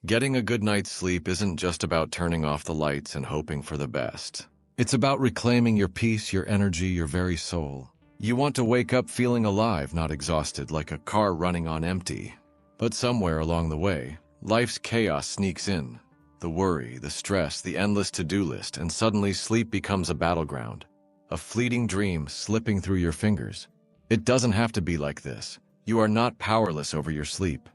Getting a good night's sleep isn't just about turning off the lights and hoping for the best. It's about reclaiming your peace, your energy, your very soul. You want to wake up feeling alive, not exhausted like a car running on empty. But somewhere along the way, life's chaos sneaks in. The worry, the stress, the endless to-do list, and suddenly sleep becomes a battleground. A fleeting dream slipping through your fingers. It doesn't have to be like this. You are not powerless over your sleep.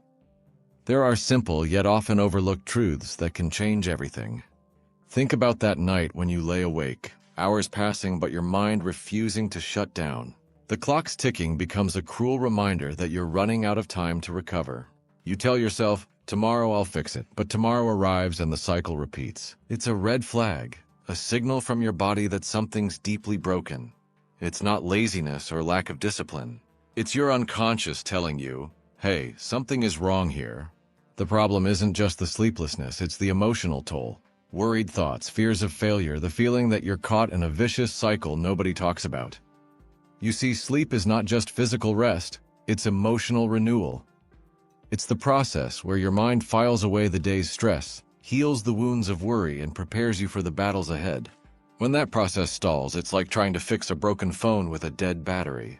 There are simple yet often overlooked truths that can change everything. Think about that night when you lay awake, hours passing but your mind refusing to shut down. The clock's ticking becomes a cruel reminder that you're running out of time to recover. You tell yourself, tomorrow I'll fix it, but tomorrow arrives and the cycle repeats. It's a red flag, a signal from your body that something's deeply broken. It's not laziness or lack of discipline. It's your unconscious telling you, hey, something is wrong here. The problem isn't just the sleeplessness, it's the emotional toll. Worried thoughts, fears of failure, the feeling that you're caught in a vicious cycle nobody talks about. You see, sleep is not just physical rest, it's emotional renewal. It's the process where your mind files away the day's stress, heals the wounds of worry, and prepares you for the battles ahead. When that process stalls, it's like trying to fix a broken phone with a dead battery.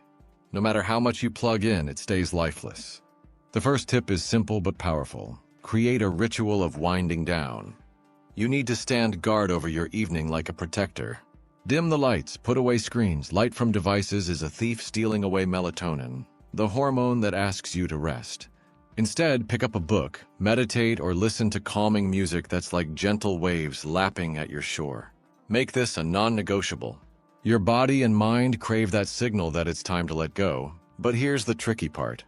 No matter how much you plug in, it stays lifeless. The first tip is simple but powerful. Create a ritual of winding down. You need to stand guard over your evening like a protector. Dim the lights, put away screens. Light from devices is a thief stealing away melatonin, the hormone that asks you to rest. Instead, pick up a book, meditate, or listen to calming music that's like gentle waves lapping at your shore. Make this a non-negotiable. Your body and mind crave that signal that it's time to let go. But here's the tricky part.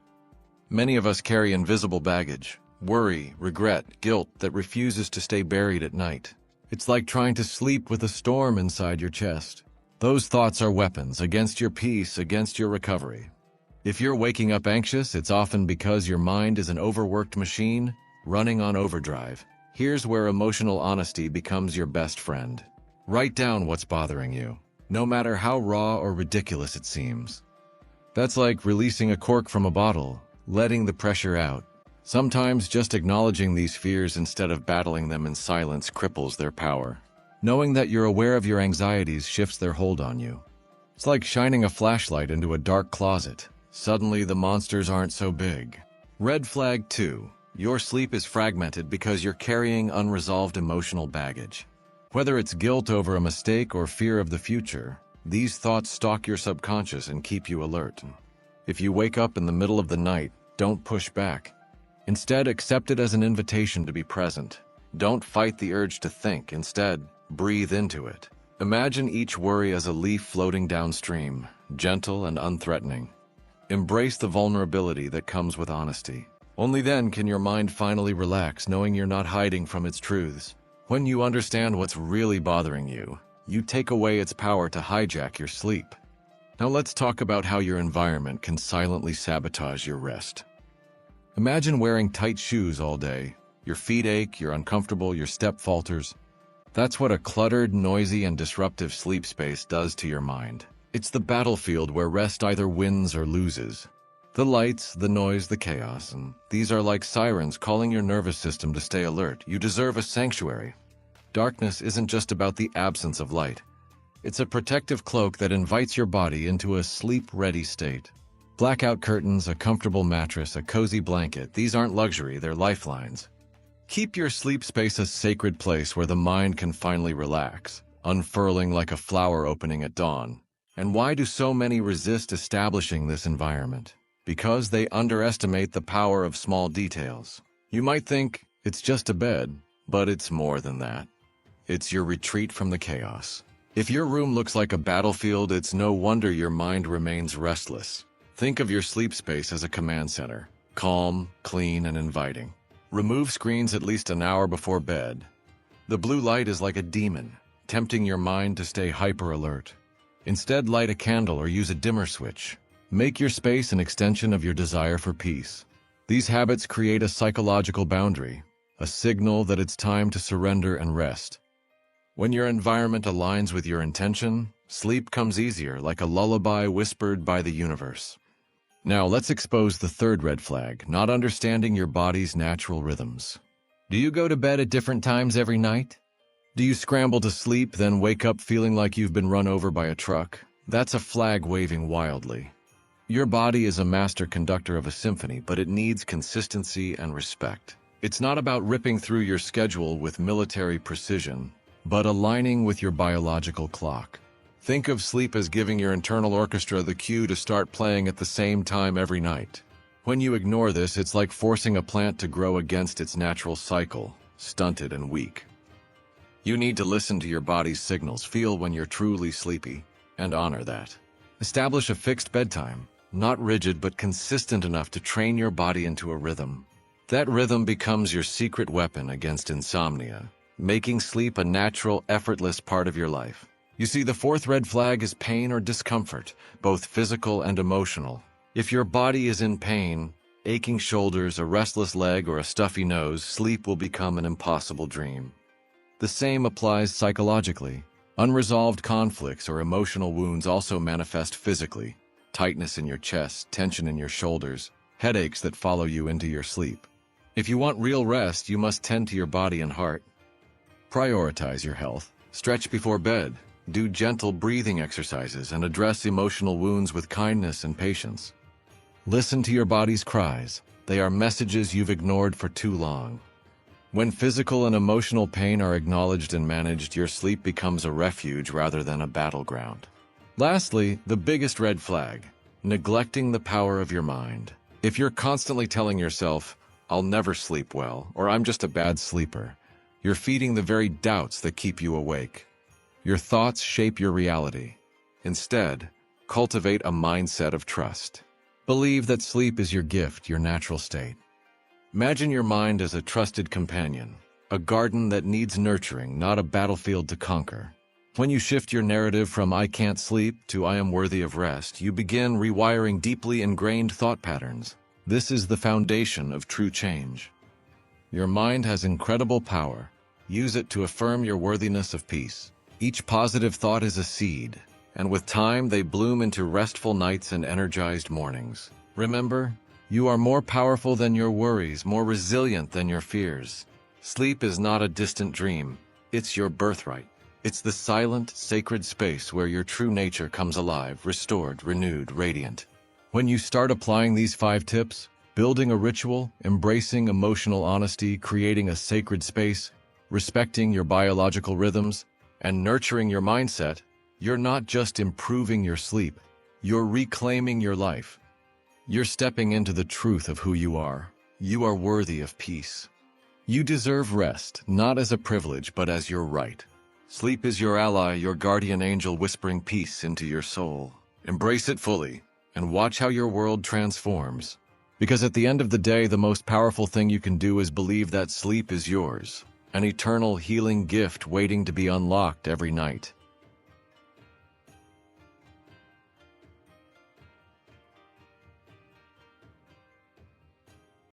Many of us carry invisible baggage, worry, regret, guilt that refuses to stay buried at night. It's like trying to sleep with a storm inside your chest. Those thoughts are weapons against your peace, against your recovery. If you're waking up anxious, it's often because your mind is an overworked machine running on overdrive. Here's where emotional honesty becomes your best friend. Write down what's bothering you, no matter how raw or ridiculous it seems. That's like releasing a cork from a bottle, letting the pressure out. Sometimes just acknowledging these fears instead of battling them in silence cripples their power. Knowing that you're aware of your anxieties shifts their hold on you. It's like shining a flashlight into a dark closet. Suddenly the monsters aren't so big. Red flag 2. Your sleep is fragmented because you're carrying unresolved emotional baggage. Whether it's guilt over a mistake or fear of the future, these thoughts stalk your subconscious and keep you alert. If you wake up in the middle of the night, don't push back. Instead, accept it as an invitation to be present. Don't fight the urge to think. Instead, breathe into it. Imagine each worry as a leaf floating downstream, gentle and unthreatening. Embrace the vulnerability that comes with honesty. Only then can your mind finally relax, knowing you're not hiding from its truths. When you understand what's really bothering you, you take away its power to hijack your sleep. Now let's talk about how your environment can silently sabotage your rest. Imagine wearing tight shoes all day. Your feet ache, you're uncomfortable, your step falters. That's what a cluttered, noisy, and disruptive sleep space does to your mind. It's the battlefield where rest either wins or loses. The lights, the noise, the chaos, and these are like sirens calling your nervous system to stay alert. You deserve a sanctuary. Darkness isn't just about the absence of light. It's a protective cloak that invites your body into a sleep-ready state. Blackout curtains, a comfortable mattress, a cozy blanket, these aren't luxury, they're lifelines. Keep your sleep space a sacred place where the mind can finally relax, unfurling like a flower opening at dawn. And why do so many resist establishing this environment? Because they underestimate the power of small details. You might think it's just a bed, but it's more than that. It's your retreat from the chaos. If your room looks like a battlefield, it's no wonder your mind remains restless. Think of your sleep space as a command center, calm, clean, and inviting. Remove screens at least an hour before bed. The blue light is like a demon, tempting your mind to stay hyper-alert. Instead, light a candle or use a dimmer switch. Make your space an extension of your desire for peace. These habits create a psychological boundary, a signal that it's time to surrender and rest. When your environment aligns with your intention, sleep comes easier, like a lullaby whispered by the universe. Now let's expose the third red flag, not understanding your body's natural rhythms. Do you go to bed at different times every night? Do you scramble to sleep, then wake up feeling like you've been run over by a truck? That's a flag waving wildly. Your body is a master conductor of a symphony, but it needs consistency and respect. It's not about ripping through your schedule with military precision, but aligning with your biological clock. Think of sleep as giving your internal orchestra the cue to start playing at the same time every night. When you ignore this, it's like forcing a plant to grow against its natural cycle, stunted and weak. You need to listen to your body's signals, feel when you're truly sleepy, and honor that. Establish a fixed bedtime, not rigid but consistent enough to train your body into a rhythm. That rhythm becomes your secret weapon against insomnia, making sleep a natural, effortless part of your life. You see, the fourth red flag is pain or discomfort, both physical and emotional. If your body is in pain, aching shoulders, a restless leg, or a stuffy nose, sleep will become an impossible dream. The same applies psychologically. Unresolved conflicts or emotional wounds also manifest physically. Tightness in your chest, tension in your shoulders, headaches that follow you into your sleep. If you want real rest, you must tend to your body and heart. Prioritize your health. Stretch before bed. Do gentle breathing exercises and address emotional wounds with kindness and patience. Listen to your body's cries. They are messages you've ignored for too long. When physical and emotional pain are acknowledged and managed, your sleep becomes a refuge rather than a battleground. Lastly, the biggest red flag: neglecting the power of your mind. If you're constantly telling yourself, "I'll never sleep well," or "I'm just a bad sleeper," you're feeding the very doubts that keep you awake. Your thoughts shape your reality. Instead, cultivate a mindset of trust. Believe that sleep is your gift, your natural state. Imagine your mind as a trusted companion, a garden that needs nurturing, not a battlefield to conquer. When you shift your narrative from "I can't sleep" to "I am worthy of rest," you begin rewiring deeply ingrained thought patterns. This is the foundation of true change. Your mind has incredible power. Use it to affirm your worthiness of peace. Each positive thought is a seed, and with time they bloom into restful nights and energized mornings. Remember, you are more powerful than your worries, more resilient than your fears. Sleep is not a distant dream. It's your birthright. It's the silent, sacred space where your true nature comes alive, restored, renewed, radiant. When you start applying these 5 tips, building a ritual, embracing emotional honesty, creating a sacred space, respecting your biological rhythms, and nurturing your mindset, you're not just improving your sleep, you're reclaiming your life. You're stepping into the truth of who you are. You are worthy of peace. You deserve rest, not as a privilege, but as your right. Sleep is your ally, your guardian angel whispering peace into your soul. Embrace it fully, and watch how your world transforms. Because at the end of the day, the most powerful thing you can do is believe that sleep is yours, an eternal healing gift waiting to be unlocked every night.